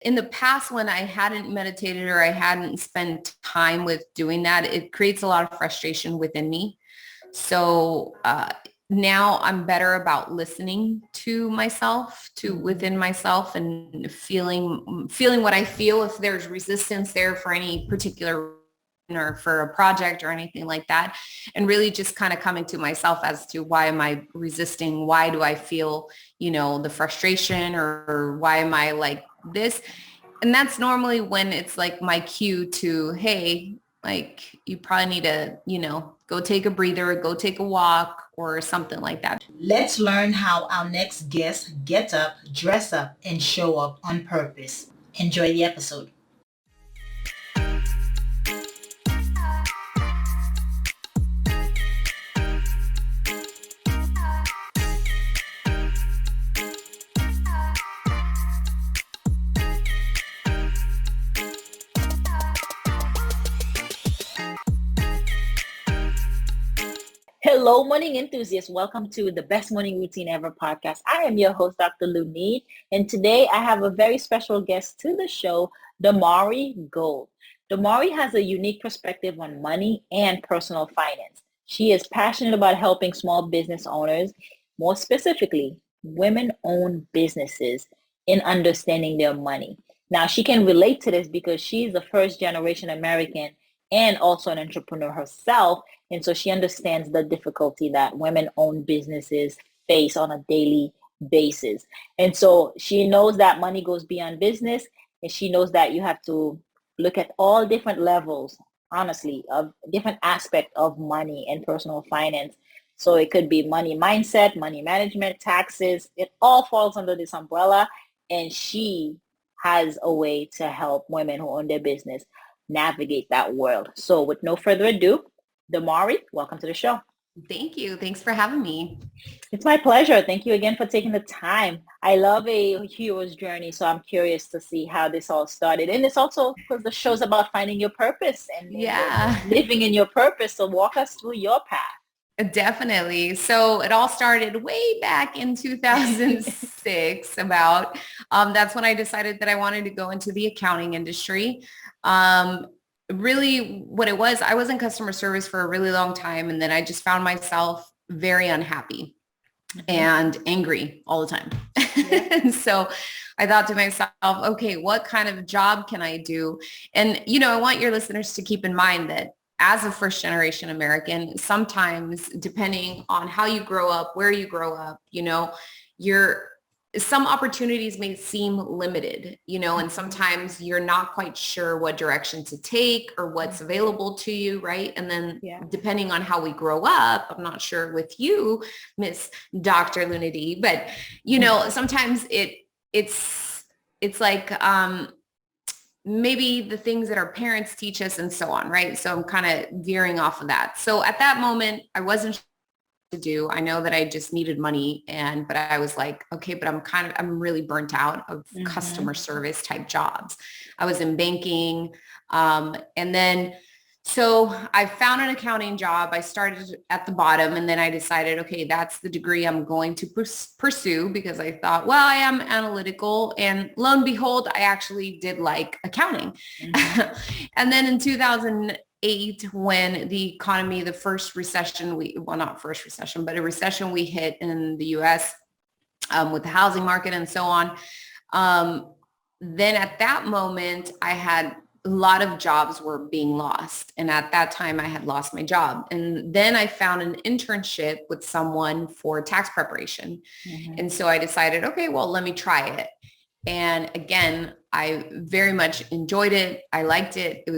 in the past, when I hadn't meditated or I hadn't spent time with doing that, it creates a lot of frustration within me. So now I'm better about listening to myself, to within myself, and feeling what I feel. If there's resistance there for any particular or for a project or anything like that, and really just kind of coming to myself as to why am I resisting? Why do I feel, the frustration, or why am I like this? And that's normally when it's like my cue to, hey, like you probably need to, go take a breather, go take a walk or something like that. Let's learn how our next guest gets up, dress up, and show up on purpose. Enjoy the episode. Hello, morning enthusiasts. Welcome to the Best Morning Routine Ever podcast. I am your host, Dr. Lunid, and today I have a very special guest to the show, Damari Gold. Damari has a unique perspective on money and personal finance. She is passionate about helping small business owners, more specifically, women-owned businesses, in understanding their money. Now, she can relate to this because she's a first-generation American and also an entrepreneur herself. And so she understands the difficulty that women-owned businesses face on a daily basis. And so she knows that money goes beyond business, and she knows that you have to look at all different levels, honestly, of different aspects of money and personal finance. So it could be money mindset, money management, taxes. It all falls under this umbrella. And she has a way to help women who own their business navigate that world. So with no further ado, Damari, welcome to the show. Thank you. Thanks for having me. It's my pleasure. Thank you again for taking the time. I love a hero's journey, so I'm curious to see how this all started. And it's also because the show's about finding your purpose and living in your purpose. So walk us through your path. Definitely. So it all started way back in 2006 about, that's when I decided that I wanted to go into the accounting industry. Really what it was, I was in customer service for a really long time. And then I just found myself very unhappy and angry all the time. Yeah. And so I thought to myself, okay, what kind of job can I do? And, I want your listeners to keep in mind that as a first generation American, sometimes depending on how you grow up, where you grow up, some opportunities may seem limited, and sometimes you're not quite sure what direction to take or what's available to you, right? And then depending on how we grow up, I'm not sure with you, Miss Dr. Lunity, but, sometimes it's like, maybe the things that our parents teach us and so on, right? So I'm kind of veering off of that. So at that moment, I wasn't to do. I know that I just needed money, but I was like, okay, but I'm really burnt out of customer service type jobs. I was in banking. So I found an accounting job. I started at the bottom, and then I decided, okay, that's the degree I'm going to pursue, because I thought, well, I am analytical, and lo and behold, I actually did like accounting. And then in 2008, when the economy, the first recession, not first recession, but a recession we hit in the US with the housing market and so on. Then at that moment, I had a lot of jobs were being lost. And at that time I had lost my job. And then I found an internship with someone for tax preparation. And so I decided, okay, well, let me try it. And again, I very much enjoyed it. I liked it.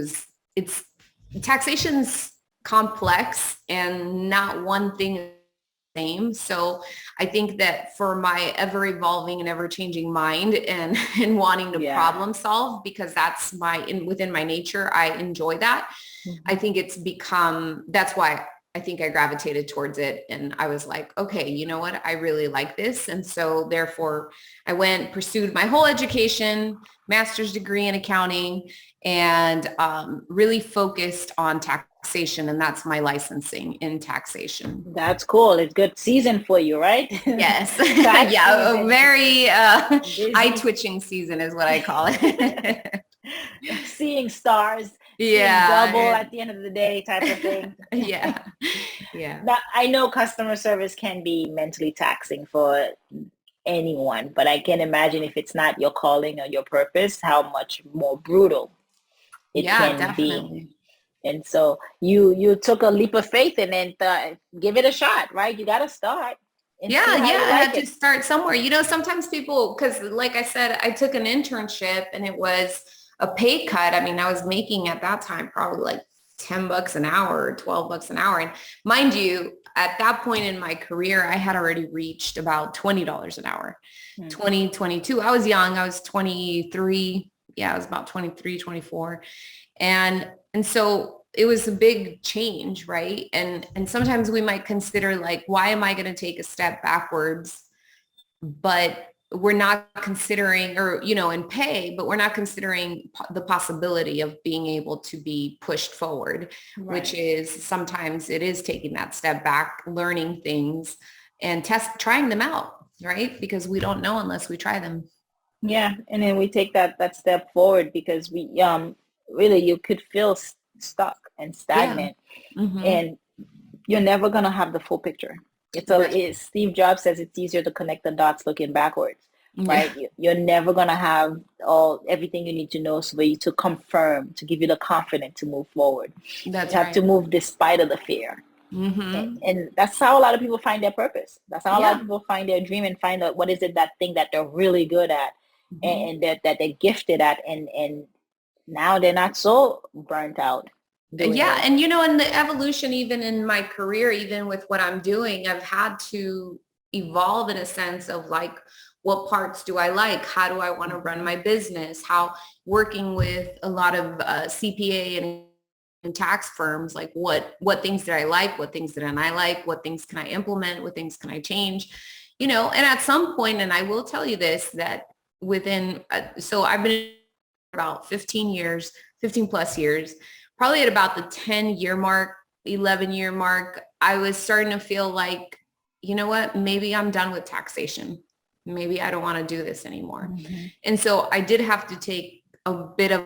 Taxation's complex and not one thing same. So I think that for my ever evolving and ever changing mind and wanting to problem solve, because that's within my nature, I enjoy that. I think that's why I think I gravitated towards it, and I was like, okay, you know what? I really like this. And so therefore I pursued my whole education, master's degree in accounting, and really focused on taxation. And that's my licensing in taxation. That's cool. It's good season for you, right? Yes. Tax Yeah. A season. very eye Busy. twitching season is what I call it. Seeing stars, seeing double Yeah. at the end of the day type of thing. Yeah. Yeah. Now, I know customer service can be mentally taxing for anyone, but I can imagine if it's not your calling or your purpose, how much more brutal it Yeah, can be. definitely. And so you took a leap of faith and then thought, give it a shot, right? You got to start and see Yeah, how yeah, you I like had to it. start somewhere. Sometimes people, because like I said, I took an internship and it was a pay cut. I mean, I was making at that time probably like $10 an hour or $12 an hour. And mind you, at that point in my career, I had already reached about $20 an hour, Hmm. 2022. I was young. I was 23. Yeah, I was about 23, 24. And so it was a big change, right? And sometimes we might consider like, why am I going to take a step backwards? But we're not considering, or in pay, but we're not considering the possibility of being able to be pushed forward, which Right. is sometimes it is taking that step back, learning things and trying them out, right? Because we don't know unless we try them. Yeah, and then we take that step forward because we really you could feel stuck and Yeah. stagnant, Mm-hmm. and you're never gonna have the full picture. That's Steve Jobs says it's easier to connect the dots looking backwards, yeah. right? You're never gonna have everything you need to know so for you to confirm, to give you the confidence to move forward. That's You have to right. move despite of the fear. Mm-hmm. And that's how a lot of people find their purpose. That's how a lot of Yeah. people find their dream and find out what is it, that thing that they're really good at, Mm-hmm. and that they're gifted at, and now they're not so burnt out doing Yeah. it. And, in the evolution, even in my career, even with what I'm doing, I've had to evolve in a sense of like, what parts do I like? How do I want to run my business? How working with a lot of CPA and tax firms, like what things did I like? What things didn't I like? What things can I implement? What things can I change? And at some point, and I will tell you this, that so I've been about 15 years, 15 plus years, probably at about the 10-year mark, 11-year mark, I was starting to feel like, you know what, maybe I'm done with taxation. Maybe I don't want to do this anymore. Mm-hmm. And so I did have to take a bit of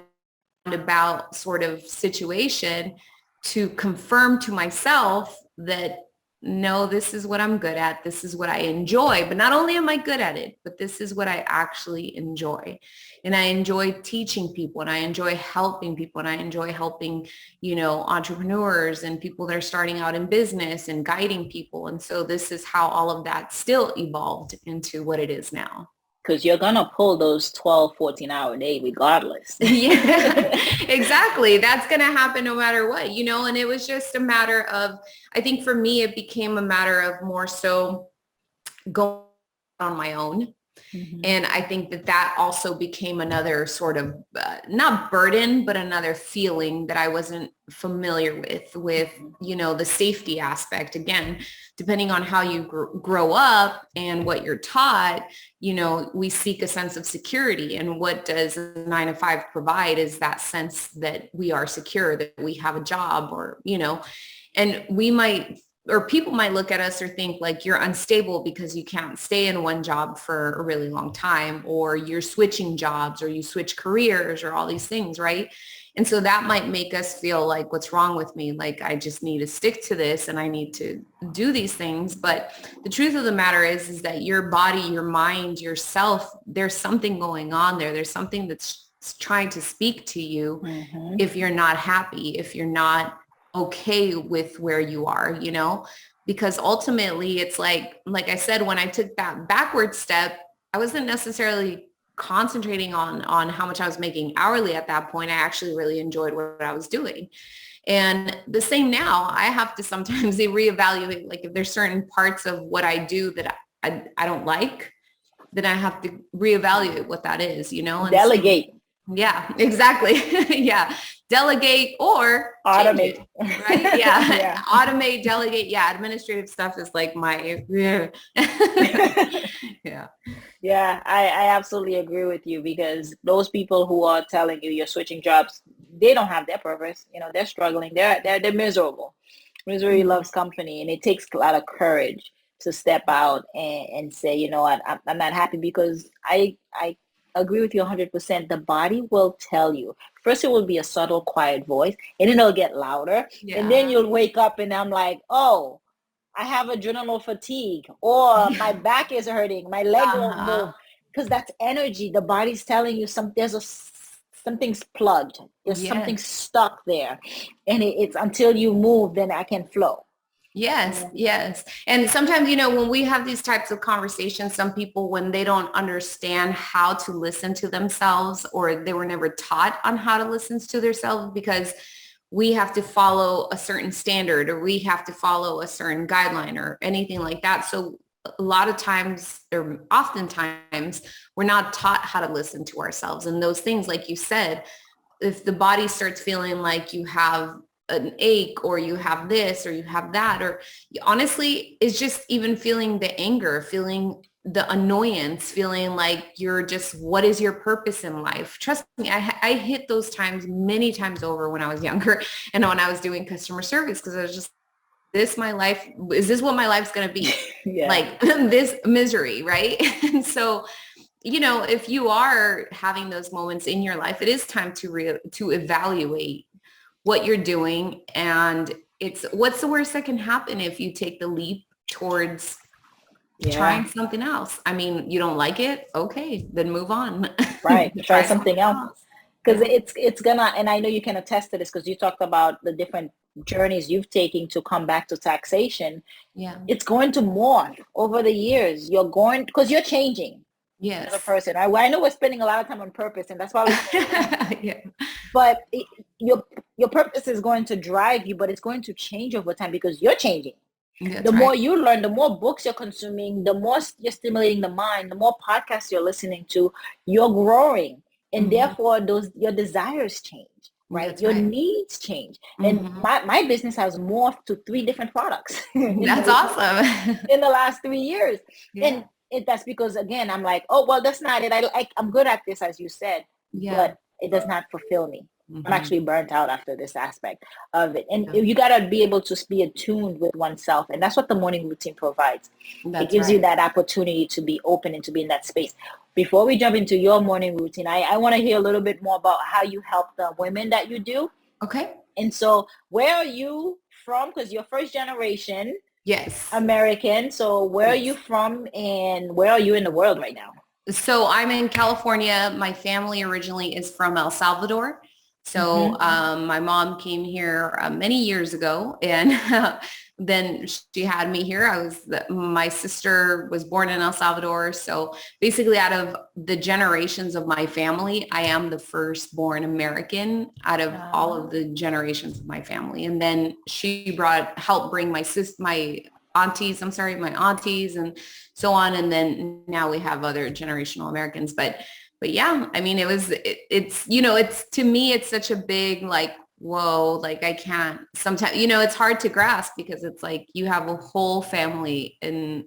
about sort of situation to confirm to myself that no, this is what I'm good at. This is what I enjoy. But not only am I good at it, but this is what I actually enjoy. And I enjoy teaching people, and I enjoy helping people, and I enjoy helping, entrepreneurs and people that are starting out in business and guiding people. And so this is how all of that still evolved into what it is now. Because you're gonna pull those 12, 14-hour day regardless. Yeah, exactly. That's going to happen no matter what, and it was just a matter of, I think for me, it became a matter of more so going on my own. Mm-hmm. And I think that also became another sort of not burden, but another feeling that I wasn't familiar with, the safety aspect. Again, depending on how you grow up and what you're taught, we seek a sense of security. And what does a 9 to 5 provide is that sense that we are secure, that we have a job, or, and people might look at us or think like you're unstable because you can't stay in one job for a really long time, or you're switching jobs, or you switch careers, or all these things, right? And so that might make us feel like, what's wrong with me? Like, I just need to stick to this and I need to do these things. But the truth of the matter is that your body, your mind, yourself, there's something going on there. There's something that's trying to speak to you. Mm-hmm. If you're not happy, if you're not okay with where you are, because ultimately it's like I said, when I took that backward step, I wasn't necessarily concentrating on how much I was making hourly at that point. I actually really enjoyed what I was doing. And the same now, I have to sometimes reevaluate, like if there's certain parts of what I do that I don't like, then I have to reevaluate what that is, and Delegate. so, yeah, exactly. Yeah. delegate or change Automate. it, right? Yeah. Yeah. Automate, delegate. Yeah. Administrative stuff is like my, yeah. Yeah. Yeah, I absolutely agree with you because those people who are telling you you're switching jobs, they don't have their purpose. You know, they're struggling. They're miserable. Misery Mhm. loves company, and it takes a lot of courage to step out and say, you know what, I'm not happy because I agree with you 100%. The body will tell you. First, it will be a subtle, quiet voice, and then it'll get louder, and then Yeah. you'll wake up, and I'm like, oh, I have adrenal fatigue, or my Yeah. back is hurting, my leg won't Uh-huh. move, because that's energy. The body's telling you something's plugged. There's something Yes. stuck there, and it's until you move, then I can flow. Yes, Yeah. yes. And sometimes, when we have these types of conversations, some people, when they don't understand how to listen to themselves, or they were never taught on how to listen to themselves, because we have to follow a certain standard, or we have to follow a certain guideline or anything like that. So a lot of times, or oftentimes, we're not taught how to listen to ourselves. And those things, like you said, if the body starts feeling like you have an ache, or you have this, or you have that, or honestly, it's just even feeling the anger, feeling the annoyance, feeling like you're just, what is your purpose in life? Trust me, I hit those times many times over when I was younger and when I was doing customer service, because I was just, this my life, is this what my life's going to be? Yeah. Like this misery, right? And so if you are having those moments in your life, it is time to evaluate what you're doing. And what's the worst that can happen if you take the leap towards Yeah. trying something else? I mean, you don't like it. Okay, then move on. Right. Try Try something something else. else. Because Yeah. it's gonna, and I know you can attest to this because you talked about the different journeys you've taken to come back to taxation. Yeah. It's going to morph over the years. You're going, because you're changing as a Yes. person. I know we're spending a lot of time on purpose, and that's why we say it, Yeah. but your purpose is going to drive you, but it's going to change over time because you're changing. The That's more right. you learn, the more books you're consuming, the more you're stimulating the mind, the more podcasts you're listening to, you're growing. And Mhm. therefore those your desires change, right? That's Your right. needs change. And Mhm. my business has morphed to 3 different products That's awesome. in the last 3 years. Yeah. And that's because again, I'm like, oh well, that's not it. I'm good at this, as you said, Yeah. but it does not fulfill me. I'm Mhm. actually burnt out after this aspect of it. And Yeah. you got to be able to be attuned with oneself. And that's what the morning routine provides. It That's gives you right. that opportunity to be open and to be in that space. Before we jump into your morning routine, I want to hear a little bit more about how you help the women that you do. Okay. And so where are you from? Because you're first generation Yes. American. So where are you Yes. from and where are you in the world right now? So I'm in California. My family originally is from El Salvador. So Mm-hmm. my mom came here many years ago, and then she had me here. My sister was born in El Salvador. So basically, out of the generations of my family, I am the firstborn American out of all of the generations of my family. And then she helped bring my aunties, my aunties, and so on. And then now we have other generational Americans. But yeah, I mean, it's to me, it's such a big, like, whoa, like I can't sometimes, it's hard to grasp because it's like you have a whole family and,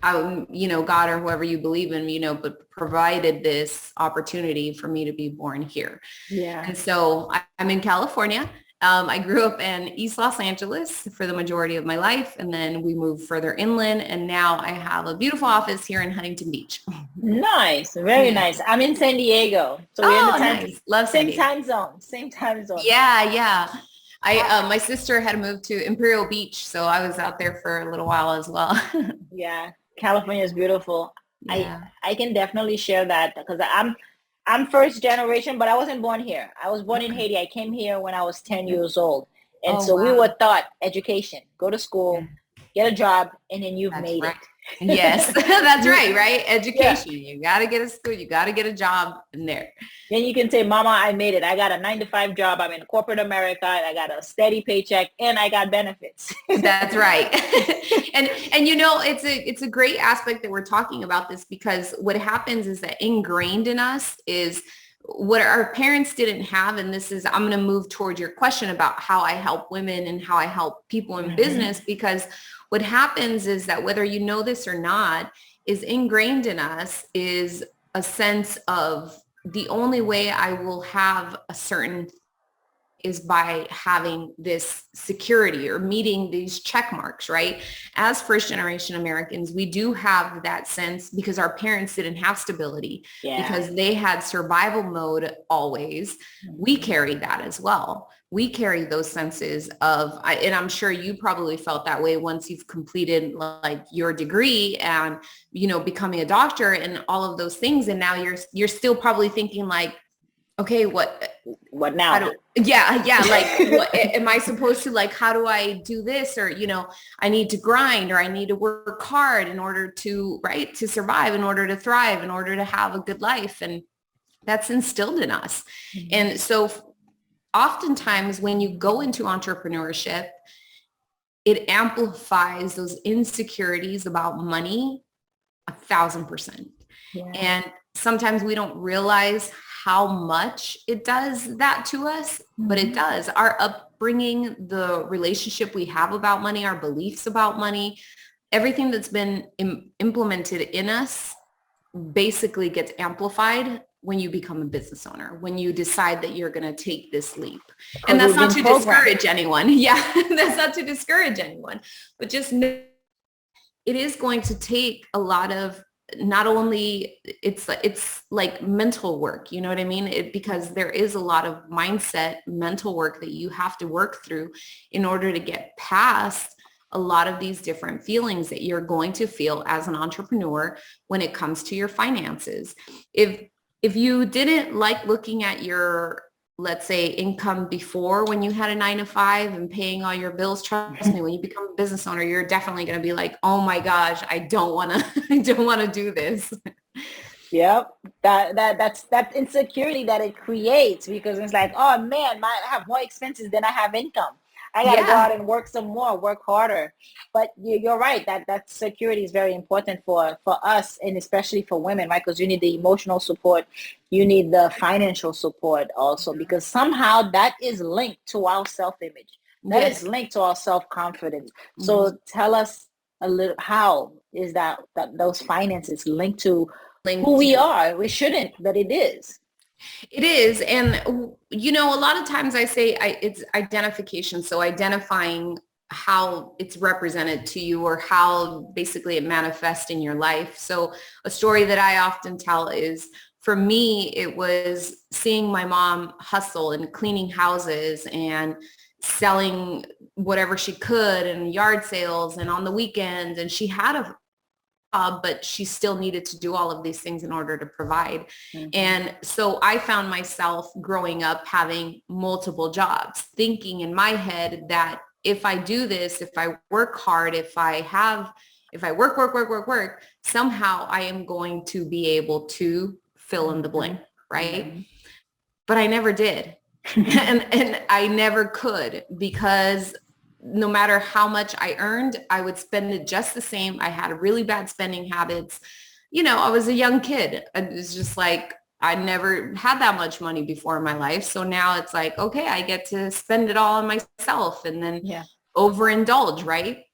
God or whoever you believe in, but provided this opportunity for me to be born here. Yeah. And so I'm in California. I grew up in East Los Angeles for the majority of my life. And then we moved further inland. And now I have a beautiful office here in Huntington Beach. Nice. Very Yeah. nice. I'm in San Diego. So we're in the Oh, nice. Love San same Diego. time zone. Same time zone. Yeah, yeah. My sister had moved to Imperial Beach, so I was out there for a little while as well. Yeah, California is beautiful. I Yeah. I can definitely share that because I'm first generation, but I wasn't born here. I was born in Okay. Haiti. I came here when I was 10 Okay. years old. And Oh, so we were wow. taught education, go to Yeah, school, get a job, and then you've that's made right. it. Yes, that's You, right, right? yeah. Education. You got to get a school. You got to get a job in there. Then you can say, Mama, I made it. I got a 9 to 5 job. I'm in corporate America. I got a steady paycheck and I got benefits. That's right. And it's a great aspect that we're talking about this, because what happens is that ingrained in us is what our parents didn't have, and this is, I'm going to move towards your question about how I help women and how I help people in business, because what happens is that whether you know this or not, is ingrained in us is a sense of the only way I will have a certain is by having this security or meeting these check marks, right? As first generation Americans, we do have that sense because our parents didn't have stability, because they had survival mode always. We carry that as well. We carry those senses of, and I'm sure you probably felt that way once you've completed like your degree and, becoming a doctor and all of those things. And now you're still probably thinking like, okay, what now? Like, what am I supposed to, like, how do I do this? Or, I need to grind, or I need to work hard in order to, right, to survive, in order to thrive, in order to have a good life. And that's instilled in us. And so oftentimes when you go into entrepreneurship, it amplifies those insecurities about money 1,000%. And sometimes we don't realize how much it does that to us, but it does. Our upbringing, the relationship we have about money, our beliefs about money, everything that's been implemented in us basically gets amplified when you become a business owner, when you decide that you're going to take this leap. And that's not to discourage anyone. Yeah, that's not to discourage anyone, but just know it is going to take a lot of, not only it's like mental work, you know what I mean? Because there is a lot of mindset, mental work that you have to work through in order to get past a lot of these different feelings that you're going to feel as an entrepreneur when it comes to your finances. If you didn't like looking at your, let's say, income before when you had a 9 to 5 and paying all your bills, trust me, when you become a business owner, you're definitely going to be like, oh my gosh, I don't want to do this. Yep. That's that insecurity that it creates, because it's like, oh man, I have more expenses than I have income. I got to go out and work some more, work harder. But you're right. That security is very important for us, and especially for women, right? Because you need the emotional support. You need the financial support also, because somehow that is linked to our self-image. That is linked to our self-confidence. So tell us a little, how is that those finances linked to who we are? We shouldn't, but it is. It is. And, a lot of times I say it's identification. So identifying how it's represented to you, or how basically it manifests in your life. So a story that I often tell is, for me, it was seeing my mom hustle and cleaning houses and selling whatever she could and yard sales and on the weekends. And she had a but she still needed to do all of these things in order to provide. And so I found myself growing up having multiple jobs, thinking in my head that if I do this, if I work hard, if I work, somehow I am going to be able to fill in the blank, right? But I never did. and I never could, because no matter how much I earned, I would spend it just the same. I had really bad spending habits. I was a young kid. It was just like, I never had that much money before in my life. So now it's like, okay, I get to spend it all on myself and then overindulge, right?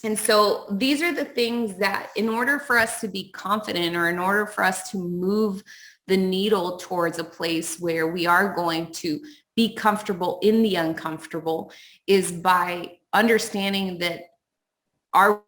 And so these are the things that, in order for us to be confident, or in order for us to move the needle towards a place where we are going to be comfortable in the uncomfortable, is by understanding that, are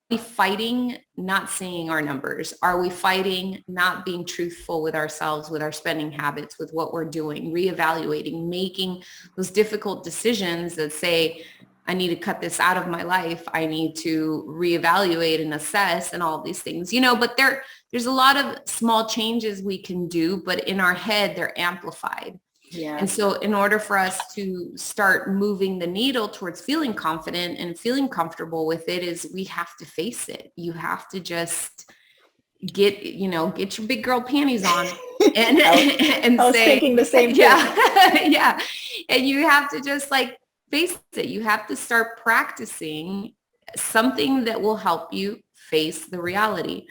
we fighting not seeing our numbers? Are we fighting not being truthful with ourselves, with our spending habits, with what we're doing, reevaluating, making those difficult decisions that say, I need to cut this out of my life. I need to reevaluate and assess and all of these things, but there's a lot of small changes we can do, but in our head, they're amplified. Yeah. And so in order for us to start moving the needle towards feeling confident and feeling comfortable with it, is we have to face it. You have to just get your big girl panties on and I was say, thinking the same thing. Yeah. And you have to just face it. You have to start practicing something that will help you face the reality.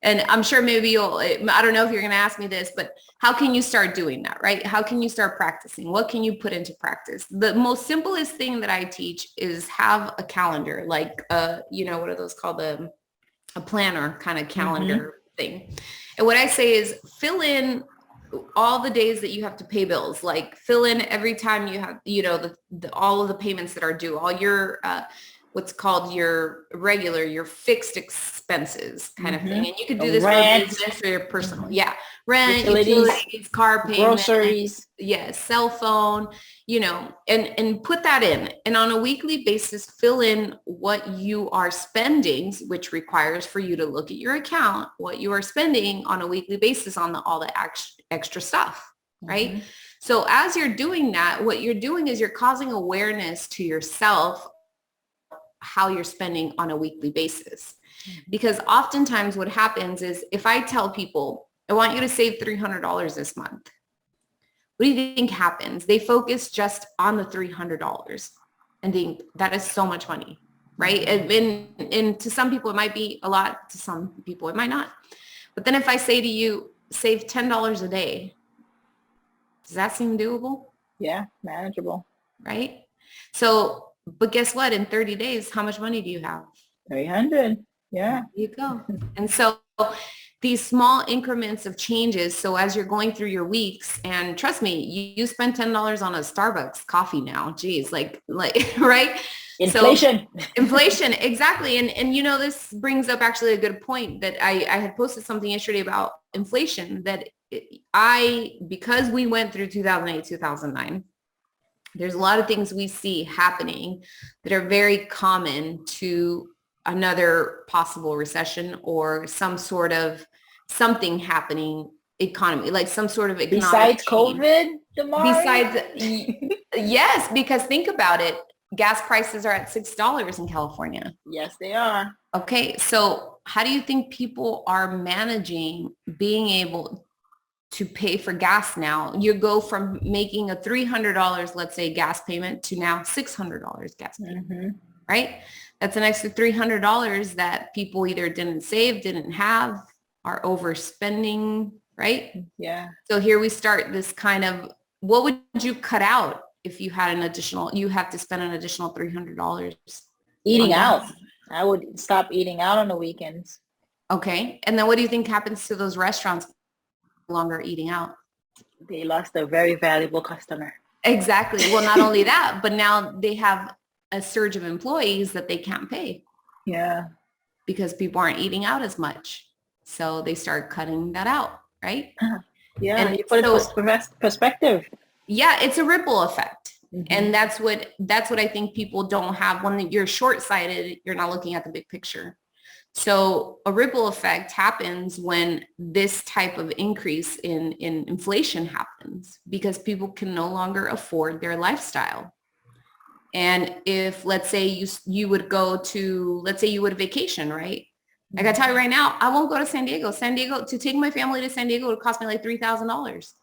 And I'm sure maybe I don't know if you're going to ask me this, but how can you start doing that, right? How can you start practicing? What can you put into practice? The most simplest thing that I teach is have a calendar, like, what are those called? A planner kind of calendar thing. And what I say is fill in all the days that you have to pay bills, like fill in every time you have, all of the payments that are due, all your, what's called your fixed expenses kind of thing. And you could do this rent, for business or your personal. Yeah. Rent, utilities, car payments, groceries. Yes. Cell phone, and put that in. And on a weekly basis, fill in what you are spending, which requires for you to look at your account, what you are spending on a weekly basis on all the extra stuff. Right. So as you're doing that, what you're doing is you're causing awareness to yourself how you're spending on a weekly basis. Because oftentimes what happens is if I tell people, I want you to save $300 this month, what do you think happens? They focus just on the $300 and think that is so much money, right? And to some people it might be a lot, to some people it might not. But then if I say to you, save $10 a day, does that seem doable? Yeah, manageable. Right? So, but guess what? In 30 days, how much money do you have? 300. Yeah. There you go. And so these small increments of changes. So as you're going through your weeks, and trust me, you spend $10 on a Starbucks coffee now. Geez, like, right? Inflation. So, inflation, exactly. And this brings up actually a good point that I had posted something yesterday about inflation that because we went through 2008, 2009, there's a lot of things we see happening that are very common to another possible recession or some sort of something happening economy, like some sort of economic besides change. COVID, Damari? Yes, because think about it. Gas prices are at $6 in California. Yes, they are. Okay. So how do you think people are managing being able to pay for gas now? You go from making a $300, let's say, gas payment to now $600 gas payment, right? That's an extra $300 that people either didn't save, didn't have, are overspending, right? Yeah. So here we start this kind of, what would you cut out if you had you have to spend an additional $300? Eating out. I would stop eating out on the weekends. Okay. And then what do you think happens to those restaurants no longer eating out? They lost a very valuable customer. Exactly. Well, not only that, but now they have a surge of employees that they can't pay. Yeah. Because people aren't eating out as much. So they start cutting that out, right? Yeah, and you put it in perspective. Yeah, it's a ripple effect. And that's what I think people don't have. When you're short-sighted, you're not looking at the big picture. So a ripple effect happens when this type of increase in inflation happens because people can no longer afford their lifestyle. And if, let's say you would go to, let's say you would vacation, right? I gotta tell you right now, I won't go to San Diego. To take my family to San Diego would cost me like $3,000.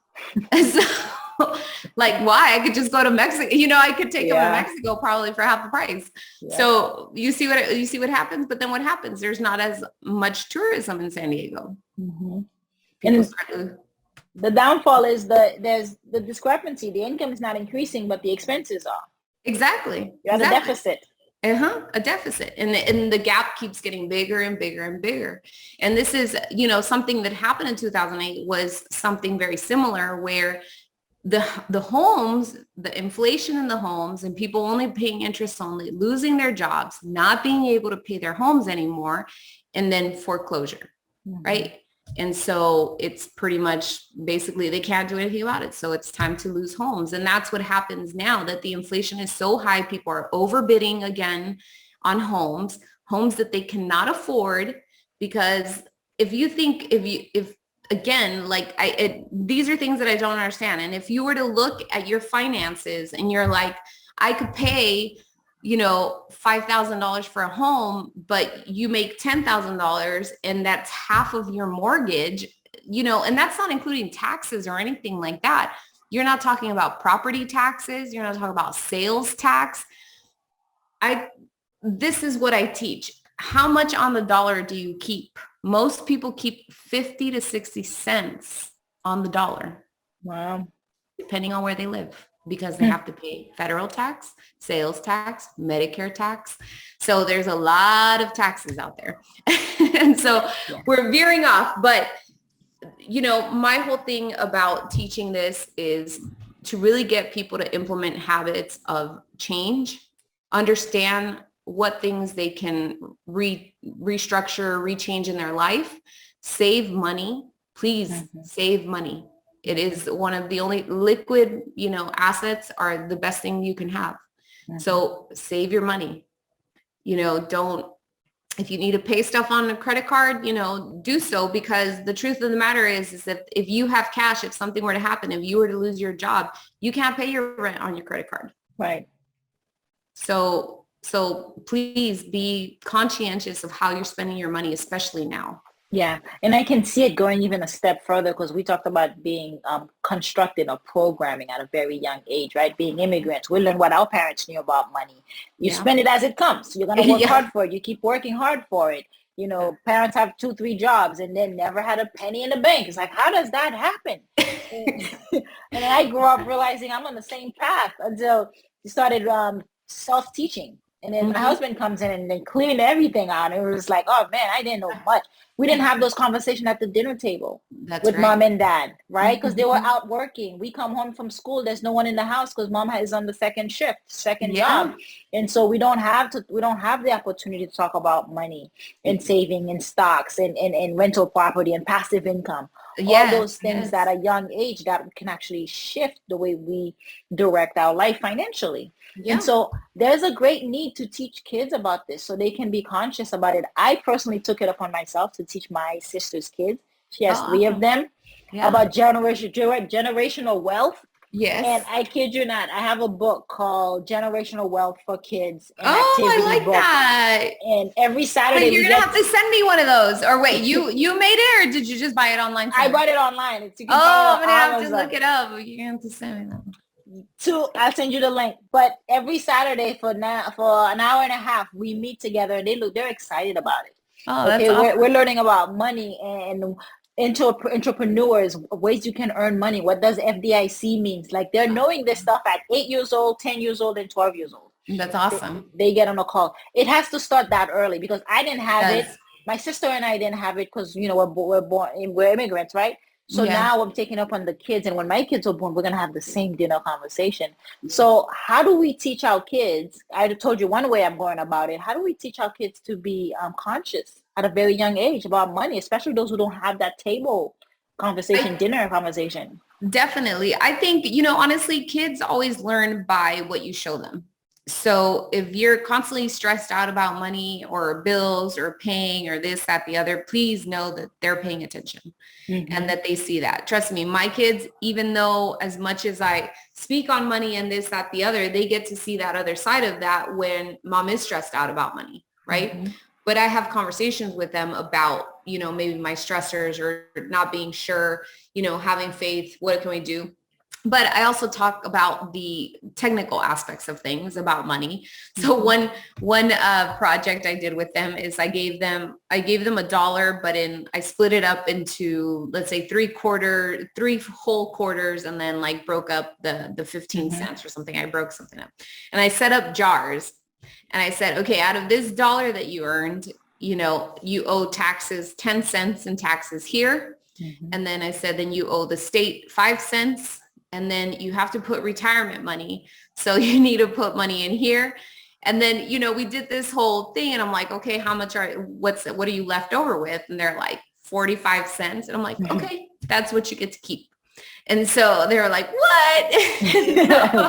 So, like, why? I could just go to Mexico. I could take them to Mexico probably for half the price. Yeah. So you see what happens. But then what happens? There's not as much tourism in San Diego. And the downfall is there's the discrepancy. The income is not increasing, but the expenses are. Exactly. You have a deficit. A deficit. And the gap keeps getting bigger and bigger and bigger. And this is, something that happened in 2008 was something very similar where the homes, the inflation in the homes and people only paying interest only, losing their jobs, not being able to pay their homes anymore, and then foreclosure, right? And so it's pretty much basically they can't do anything about it. So it's time to lose homes. And that's what happens now that the inflation is so high. People are overbidding again on homes that they cannot afford, because if again, like these are things that I don't understand. And if you were to look at your finances and you're like, I could pay, $5,000 for a home, but you make $10,000 and that's half of your mortgage, and that's not including taxes or anything like that. You're not talking about property taxes. You're not talking about sales tax. This is what I teach. How much on the dollar do you keep? Most people keep 50 to 60 cents on the dollar, Wow. depending on where they live, because they have to pay federal tax, sales tax, Medicare tax. So there's a lot of taxes out there. And so we're veering off. But, my whole thing about teaching this is to really get people to implement habits of change, understand what things they can restructure, rechange in their life, save money. Please save money. It is one of the only liquid, assets are the best thing you can have. So save your money. Don't, if you need to pay stuff on a credit card, do so, because the truth of the matter is that if you have cash, if something were to happen, if you were to lose your job, you can't pay your rent on your credit card. Right. So please be conscientious of how you're spending your money, especially now. Yeah. And I can see it going even a step further, because we talked about being constructed or programming at a very young age, right? Being immigrants, we learn what our parents knew about money. You spend it as it comes. You're going to work hard for it. You keep working hard for it. Parents have 2-3 jobs and then never had a penny in the bank. It's like, how does that happen? And then I grew up realizing I'm on the same path until you started self-teaching. And then my husband comes in and then clearing everything out. And it was like, oh man, I didn't know much. We didn't have those conversations at the dinner table with mom and dad, right? Because they were out working. We come home from school. There's no one in the house because mom is on the second shift, second job. And so we don't have the opportunity to talk about money and saving and stocks and rental property and passive income. All those things at a young age that can actually shift the way we direct our life financially. And so there's a great need to teach kids about this so they can be conscious about it. I personally took it upon myself to teach my sister's kids. She has 3 of them about generational wealth. Yes. And I kid you not, I have a book called Generational Wealth for Kids. I like that. And every Saturday, you're gonna have to send me one of those. Or wait, you made it, or did you just buy it online? I bought it online. I'm gonna have to look it up. You're gonna have to send me that. I'll send you the link. But every Saturday for an hour and a half, we meet together, and they're excited about it. Oh, that's awesome. We're learning about money and entrepreneurs, ways you can earn money. What does FDIC means? Like, they're knowing this stuff at 8 years old, 10 years old, and 12 years old. That's awesome. They get on a call. It has to start that early, because I didn't have it. My sister and I didn't have it because, we're immigrants, right? So now I'm taking up on the kids. And when my kids are born, we're going to have the same dinner conversation. So how do we teach our kids? I told you one way I'm going about it. How do we teach our kids to be conscious at a very young age about money, especially those who don't have that table conversation, dinner conversation? Definitely. I think, honestly, kids always learn by what you show them. So if you're constantly stressed out about money or bills or paying or this, that, the other, please know that they're paying attention and that they see that. Trust me, my kids, even though as much as I speak on money and this, that, the other, they get to see that other side of that when mom is stressed out about money, right? But I have conversations with them about, maybe my stressors or not being sure, having faith, what can we do? But I also talk about the technical aspects of things about money. So one project I did with them is I gave them $1, but I split it up into, let's say 3 whole quarters, and then like broke up the 15 cents or something. I broke something up, and I set up jars, and I said, okay, out of this $1 that you earned, you owe taxes, 10 cents in taxes here. And then I said, then you owe the state 5 cents. And then you have to put retirement money. So you need to put money in here. And then, we did this whole thing, and I'm like, okay, what are you left over with? And they're like 45 cents. And I'm like, okay, that's what you get to keep. And so they were like, what?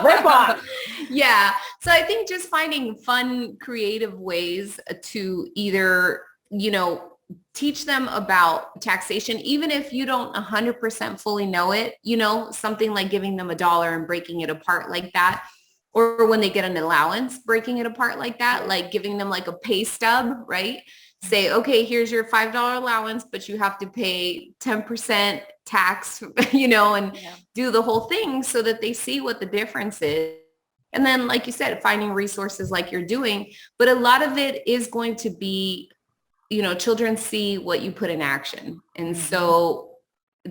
Rip off. Yeah. So I think just finding fun, creative ways to either, teach them about taxation, even if you don't 100% fully know it, something like giving them $1 and breaking it apart like that. Or when they get an allowance, breaking it apart like that, like giving them like a pay stub, right? Say, okay, here's your $5 allowance, but you have to pay 10% tax, and do the whole thing so that they see what the difference is. And then, like you said, finding resources like you're doing, but a lot of it is going to be children see what you put in action. And so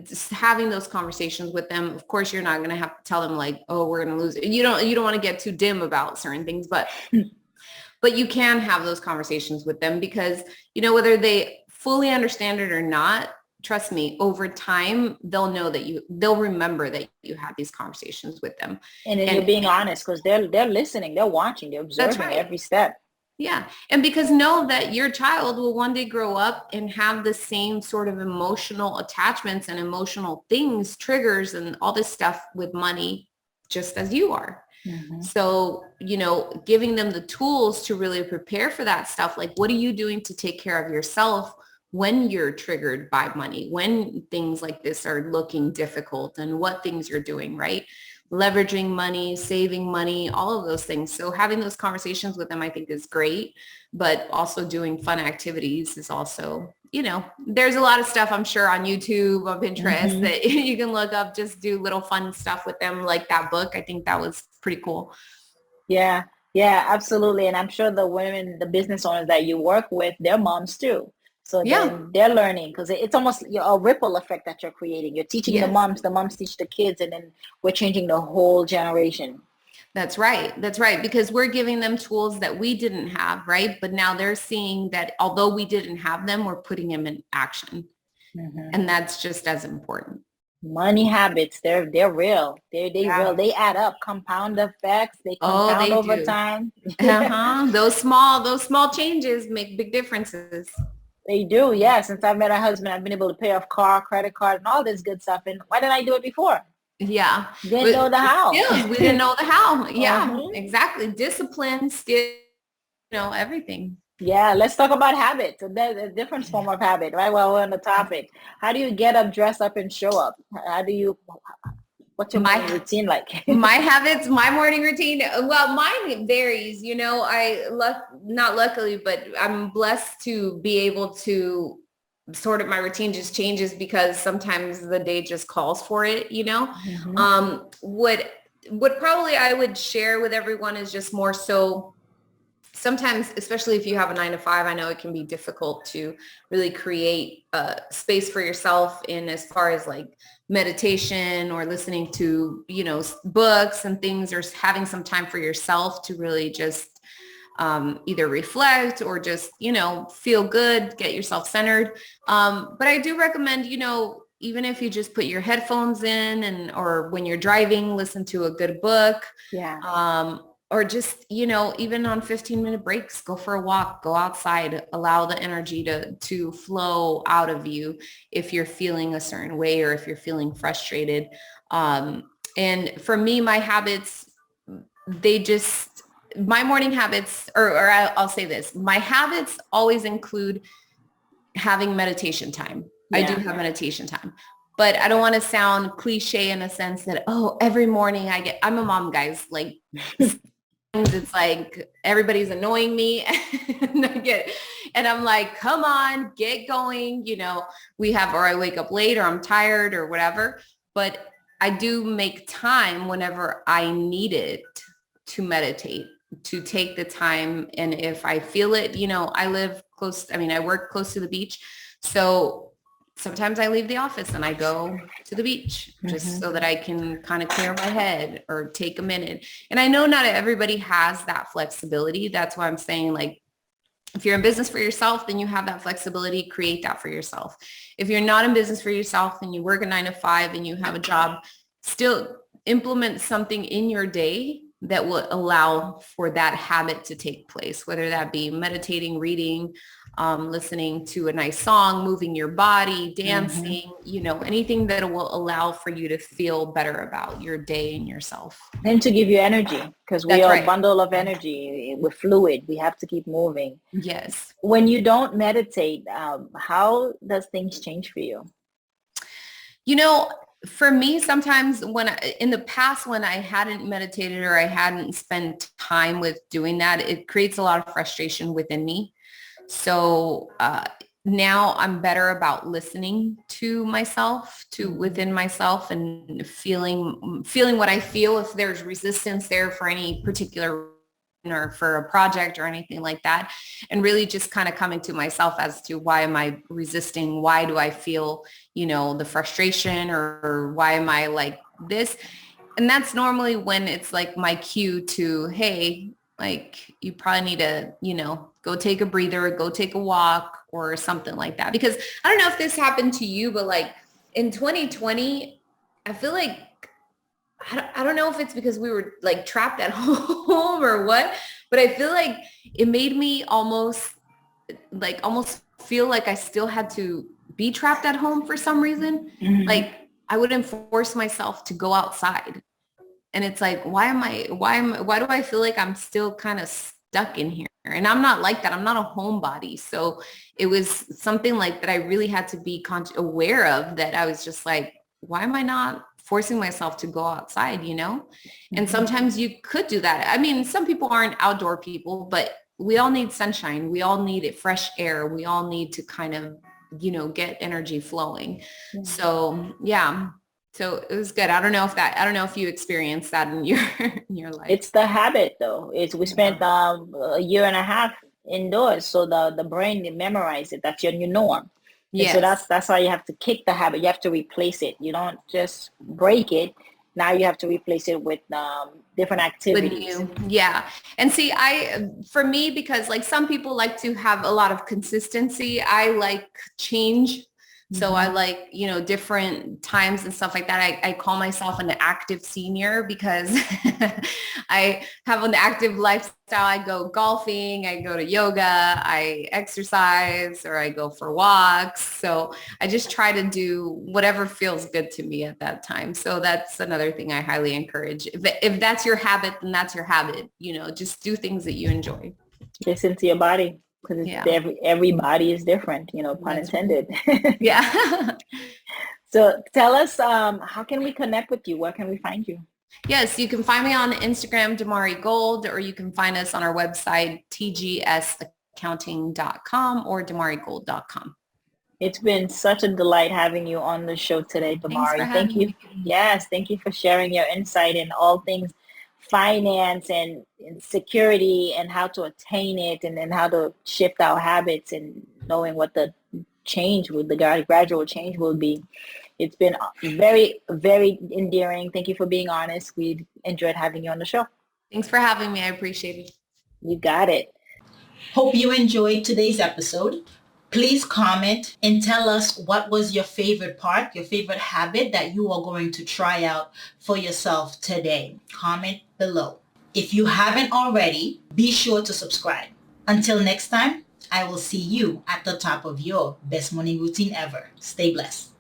just having those conversations with them, of course, you're not going to have to tell them like, oh, we're going to lose it. You don't want to get too dim about certain things, but you can have those conversations with them because, whether they fully understand it or not, trust me, over time, they'll remember that you had these conversations with them. And then you're being honest because they're listening, they're watching, they're observing every step. Yeah. And because know that your child will one day grow up and have the same sort of emotional attachments and emotional things, triggers, and all this stuff with money, just as you are. Mm-hmm. So, giving them the tools to really prepare for that stuff. Like, what are you doing to take care of yourself when you're triggered by money, when things like this are looking difficult, and what things you're doing, right? Leveraging money, saving money, all of those things. So having those conversations with them, I think is great, but also doing fun activities is also, there's a lot of stuff I'm sure on YouTube, on Pinterest that you can look up, just do little fun stuff with them. Like that book, I think that was pretty cool. Yeah, absolutely. And I'm sure the women, the business owners that you work with, they're moms too. So then they're learning because it's almost a ripple effect that you're creating. You're teaching the moms teach the kids, and then we're changing the whole generation. That's right. Because we're giving them tools that we didn't have, right? But now they're seeing that although we didn't have them, we're putting them in action. And that's just as important. Money habits, they're real. They're real. They add up. Compound effects. They compound over time. Those small changes make big differences. They do, yeah. Since I've met a husband, I've been able to pay off car, credit card, and all this good stuff. And why didn't I do it before? Yeah. Didn't know the how. We didn't know the how. Yeah, exactly. Discipline, skill, everything. Yeah, let's talk about habits. A different form of habit, right? Well, we're on the topic. How do you get up, dress up, and show up? What's your morning routine like? My morning routine. Well, mine varies. Not luckily, but I'm blessed to be able to sort of, my routine just changes because sometimes the day just calls for it, What probably I would share with everyone is just more so sometimes, especially if you have a 9 to 5, I know it can be difficult to really create a space for yourself in as far as like meditation or listening to, books and things, or having some time for yourself to really just either reflect or just, feel good, get yourself centered. But I do recommend, even if you just put your headphones in or when you're driving, listen to a good book. Yeah. Or just, even on 15-minute breaks, go for a walk, go outside, allow the energy to flow out of you if you're feeling a certain way or if you're feeling frustrated. And for me, my habits, my morning habits, or I'll say this, my habits always include having meditation time. Yeah. I do have meditation time. But I don't want to sound cliche in a sense that, every morning I'm a mom, guys, like it's like everybody's annoying me and I'm like, come on, get going. Or I wake up late or I'm tired or whatever, but I do make time whenever I need it to meditate, to take the time. And if I feel it, I work close to the beach. So sometimes I leave the office and I go to the beach just so that I can kind of clear my head or take a minute. And I know not everybody has that flexibility. That's why I'm saying, like, if you're in business for yourself, then you have that flexibility, create that for yourself. If you're not in business for yourself and you work a 9 to 5 and you have a job, still implement something in your day that will allow for that habit to take place, whether that be meditating, reading, listening to a nice song, moving your body, dancing, anything that will allow for you to feel better about your day and yourself. And to give you energy, because we are a bundle of energy. We're fluid. We have to keep moving. Yes. When you don't meditate, how does things change for you? For me, sometimes in the past, when I hadn't meditated or I hadn't spent time with doing that, it creates a lot of frustration within me. So now I'm better about listening to myself, to within myself, and feeling what I feel. If there's resistance there for any particular, or for a project or anything like that. And really just kind of coming to myself as to why am I resisting? Why do I feel, the frustration, or why am I like this? And that's normally when it's like my cue to, hey, like you probably need to, go take a breather, go take a walk or something like that. Because I don't know if this happened to you, but like in 2020, I feel like, I don't know if it's because we were like trapped at home or what, but I feel like it made me almost feel like I still had to be trapped at home for some reason. Mhm. Like I wouldn't force myself to go outside. And it's like, why do I feel like I'm still kind of stuck in here? And I'm not like that. I'm not a homebody. So it was something like that I really had to be aware of, that I was just like, why am I not forcing myself to go outside, And sometimes you could do that. I mean, some people aren't outdoor people, but we all need sunshine. We all need fresh air. We all need to kind of, get energy flowing. Yeah. So yeah. So it was good. I don't know if you experienced that in your in your life. It's the habit though. We spent a year and a half indoors, so the brain memorized it. That's your new norm. And so Yes. that's why you have to kick the habit. You have to replace it. You don't just break it. Now you have to replace it with different activities. Yeah. And see, for me, because like some people like to have a lot of consistency, I like change. So I like, different times and stuff like that. I call myself an active senior because I have an active lifestyle. I go golfing, I go to yoga, I exercise, or I go for walks. So I just try to do whatever feels good to me at that time. So that's another thing I highly encourage. If that's your habit, then that's your habit. Just do things that you enjoy. Listen to your body, because Yeah. every body is different, pun That's intended. Yeah. So tell us, how can we connect with you? Where can we find you? Yes, you can find me on Instagram, Damari Gold, or you can find us on our website, tgsaccounting.com or damarigold.com. It's been such a delight having you on the show today, Thanks for Damari. Thank having you. me. Yes, thank you for sharing your insight in all things finance and security, and how to attain it, and then how to shift our habits, and knowing what the gradual change will be. It's been very, very endearing. Thank you for being honest. We enjoyed having you on the show. Thanks for having me. I appreciate it. You got it. Hope you enjoyed today's episode. Please comment and tell us what was your favorite part, your favorite habit that you are going to try out for yourself today. Comment below. If you haven't already, be sure to subscribe. Until next time, I will see you at the top of your best morning routine ever. Stay blessed.